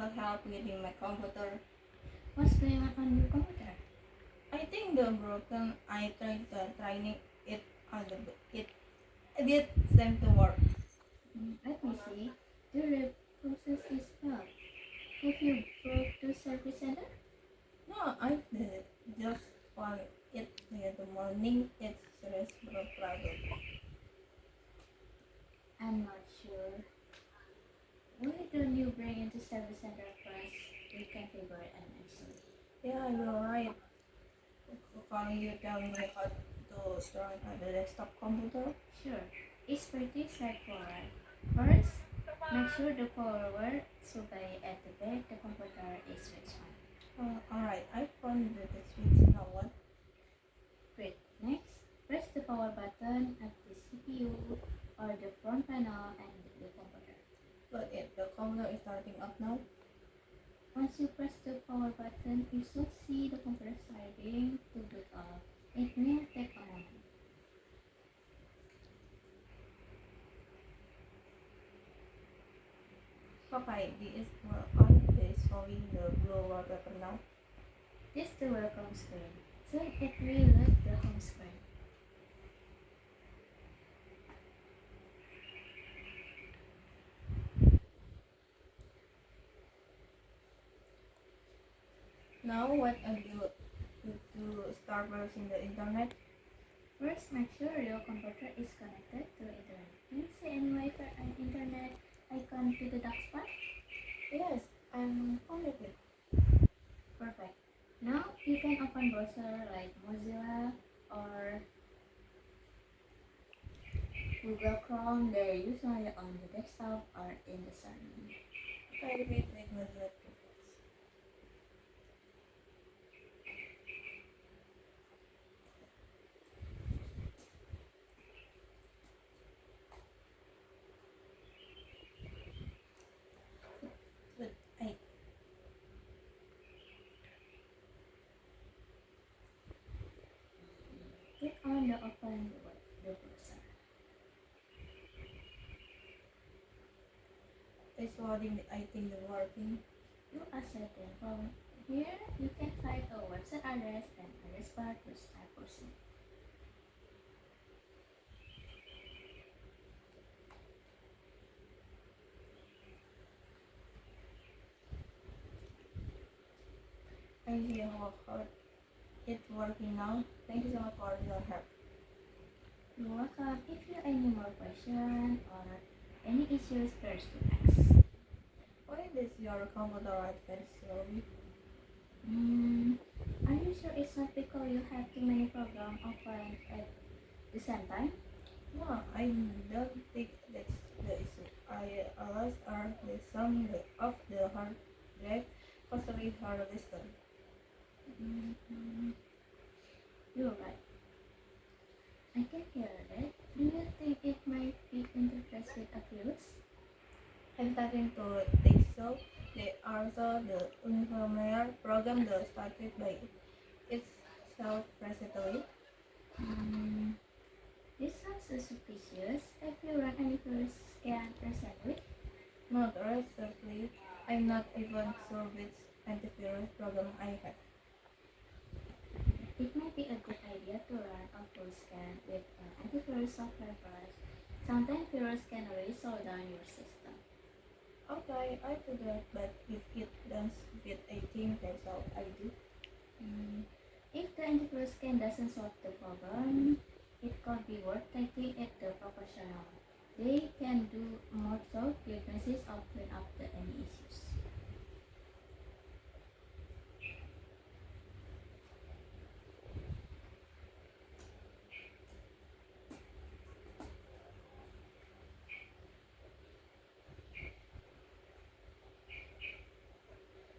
help getting my computer. What's going on your computer? I think the broken. I tried trying it on the it did seem to work. Let me see. The rep process is failed. Have you broke the service center? No, I did just for it in the morning. It's serious problem. I'm not sure. Why don't you bring it to service center first? We can figure it out actually. Yeah, you're right. Can you tell me how to turn on the desktop computer? Sure. It's pretty straightforward. First, make sure the power supply at the back the computer is switched on. Alright, I found the switch now. What? Great. Next, press the power button at the CPU or the front panel and the computer. But if the computer is starting up now. Once you press the power button, you should see the computer starting to boot up. It may take a moment. Okay, this is on this showing the blue wallpaper now. This is the welcome screen. Soon it will look the home screen. Now what I do to start browsing the internet? First, make sure your computer is connected to the internet. Can you see any Wi-Fi and internet icon to the taskbar? Yes, I'm connected. Perfect. Now you can open browser like Mozilla or Google Chrome. They're usually on the desktop or in the server. I repeat with my laptop. But I Click on the open the browser. is loading. I think the working. You are certain from here you can find a website address and address bar to start browsing. I see how it's working now. Thank you so much for your help. You're welcome. If you have any more questions or any issues, first to ask. Why is your computer right very slowly? Are you sure it's not because you have too many programs open at the same time? No, I don't think that's the issue. I lost some of the hard drive, possibly harvested. Mm, you're right. I can hear that. Do you think it might be interferes with a virus? I'm starting to think so. They also the unfamiliar program that started by itself recently. Mm, this sounds suspicious. Have you run any virus scan recently? Not recently. I'm not even sure which antivirus program I have. It might be a good idea to run a full scan with an antivirus software first. Sometimes virus can really slow down your system. Okay, I do that, but if it doesn't fit, I think that's all I do. Mm, if the antivirus scan doesn't solve the problem, it could be worth taking it to professional. They can do more thorough diagnosis or clean up any issues.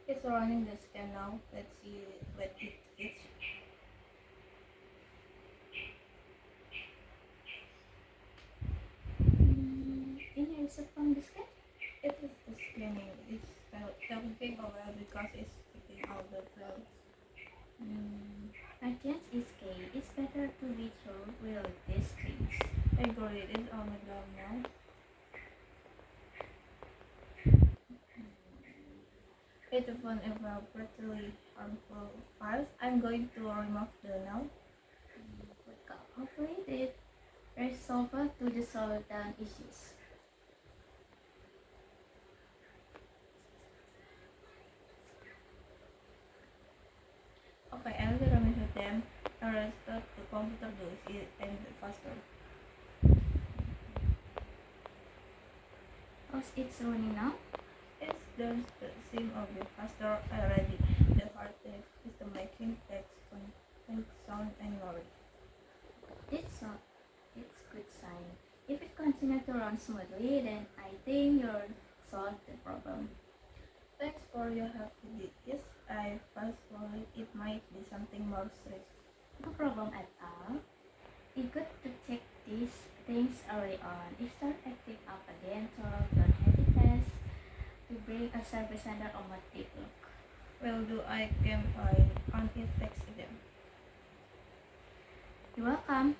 It's running the scan now. Let's see what it fits. Any result from the scan? It is the scanning. It's taking a while because it's taking all the files. Patience is key. It's better to be sure with these things. I got it. It's on the ground now. It found appropriately harmful files. I'm going to remove the now. Good call. Hopefully it resolve to the down issues. Okay, I will remove them and restart the computer to it and faster. How's it's running now? It's done the seem of the faster already. The hard disk is the making text and sound anymore. It's good sign. If it continues to run smoothly, then I think you'll solve the problem. Thanks for your help with this. I first worried it might be something more serious. No problem at all. It's good to check these things early on. If start acting up again, so don't hesitate to bring a service center or a take look. Well, do I can find on it text them. You're welcome.